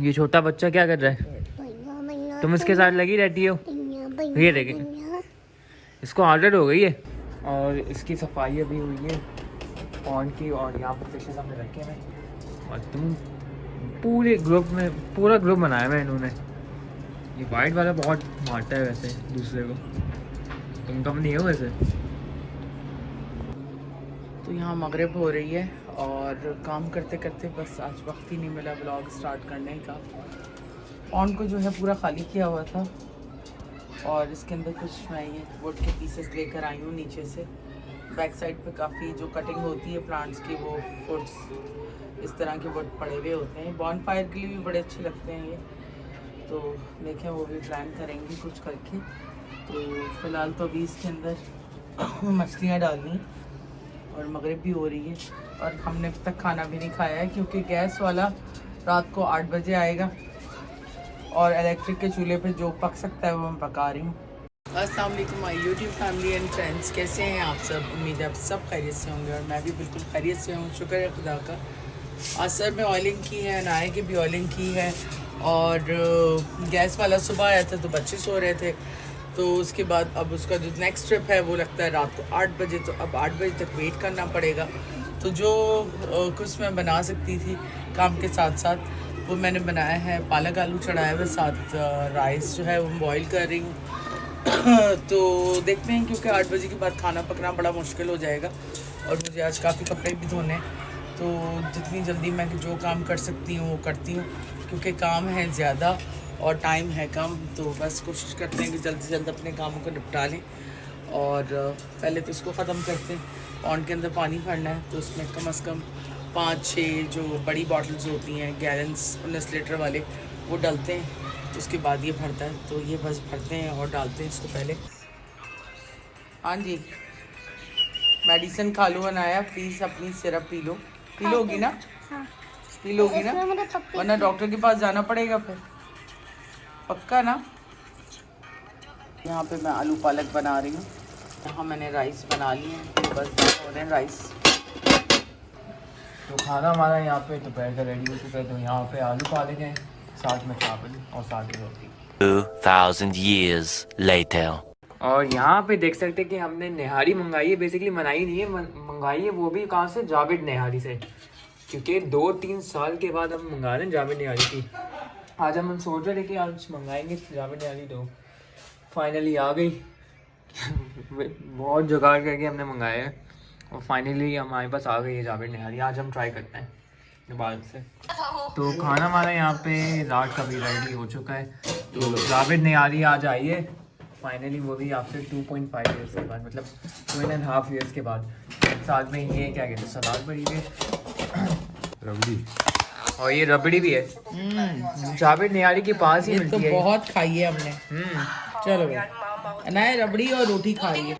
ये छोटा बच्चा क्या कर रहा है? तुम इसके साथ लगी रहती हो? ये देखे, इसको आदत हो गई है। और इसकी सफाई अभी हुई है पॉन्ड की, और यहाँ पर फिशेस हमने रखे हैं। और तुम पूरे ग्रुप में पूरा ग्रुप बनाया हुआ है इन्होंने। ये वाइट वाला बहुत मारता है वैसे दूसरे को, तुम कम नहीं हो वैसे। तो यहाँ मगरिब हो रही है और काम करते करते बस आज वक्त ही नहीं मिला ब्लॉग स्टार्ट करने का। पॉन्ड को जो है पूरा खाली किया हुआ था और इसके अंदर कुछ मैं ये वुड के पीसेस लेकर आई हूँ नीचे से। बैक साइड पे काफ़ी जो कटिंग होती है प्लांट्स की, वो फुड्स इस तरह के वुड पड़े हुए होते हैं। बॉन फायर के लिए भी बड़े अच्छे लगते हैं ये, तो देखें वो भी प्लान करेंगे कुछ करके। तो फ़िलहाल तो अभी इसके अंदर मछलियाँ डालनी और मगरिब भी हो रही है और हमने अब तक खाना भी नहीं खाया है क्योंकि गैस वाला रात को 8 बजे आएगा और इलेक्ट्रिक के चूल्हे पे जो पक सकता है वो मैं पका रही हूँ। अस्सलाम वालेकुम my YouTube family and friends, कैसे हैं आप सब? उम्मीद है आप सब खैरियत से होंगे और मैं भी बिल्कुल खैरियत से हूँ, शुक्र है खुदा का। आज सर में ऑयलिंग की है, नाये की भी ऑयलिंग की है और गैस वाला सुबह आया था तो बच्चे सो रहे थे, तो उसके बाद अब उसका जो नेक्स्ट ट्रिप है वो लगता है रात को 8 बजे, तो अब 8 बजे तक वेट करना पड़ेगा। तो जो कुछ मैं बना सकती थी काम के साथ साथ वो मैंने बनाया है। पालक आलू चढ़ाया हुआ, साथ राइस जो है वो बॉईल कर रही हूँ। तो देखते हैं क्योंकि 8 बजे के बाद खाना पकना बड़ा मुश्किल हो जाएगा और मुझे आज काफ़ी कपड़े भी धोने हैं, तो जितनी जल्दी मैं जो काम कर सकती हूँ वो करती हूँ क्योंकि काम है ज़्यादा और टाइम है कम। तो बस कोशिश करते हैं कि जल्द से जल्द अपने कामों को निपटा लें और पहले तो इसको ख़त्म करते हैं। पॉन्ड के अंदर पानी भरना है तो उसमें कम से कम 5-6 जो बड़ी बॉटल्स होती हैं गैलन्स 19 लीटर वाले वो डालते हैं, उसके बाद ये भरता है। तो ये बस भरते हैं और डालते हैं इसको पहले। हाँ जी, मेडिसिन खा लो बनाया, प्लीज़ अपनी सिरप पी लो। पी लोगी ना? हाँ। पी लोगी ना, वरना डॉक्टर के पास जाना पड़ेगा फिर, पक्का ना? यहाँ पे मैं आलू पालक बना रही हूँ। यहाँ मैंने राइस बना लिए हैं, बस हो रहे हैं राइस। तो खाना हमारा यहाँ पे दोपहर का रेडी हो चुका है। तो यहाँ पे आलू पालक हैं, साथ में चावल और साथ में रोटी। 2000 years later. और यहाँ पे देख सकते हैं कि हमने निहारी मंगाई है, बेसिकली बनाई नहीं है, मंगाई है। वो भी कहाँ से? जावेद निहारी से, क्योंकि 2-3 साल के बाद हम मंगा रहे हैं जावेद निहारी की। आज हम सोच रहे थे कि आज मंगाएंगे जावेद निहारी, तो फाइनली आ गई। बहुत जुगाड़ करके हमने मंगाया है और फाइनली हमारे पास आ गई है जावेद निहारी। आज हम ट्राई करते हैं दोबारा से। तो खाना हमारा यहाँ पे रात का भी रेडी हो चुका है। तो जावेद निहारी आज आई है फाइनली, वो भी आफ्टर 2.5 ईयर्स के बाद, मतलब 2.5 ईयर्स के बाद। साथ में ये क्या कहते हैं, सलाद बड़ी है, रबड़ी, और ये रबड़ी भी है। जावेद निहारी के पास ही मिलती है। बहुत खाई है हमने। चलो भाई, अनाया रबड़ी और रोटी खा रही है।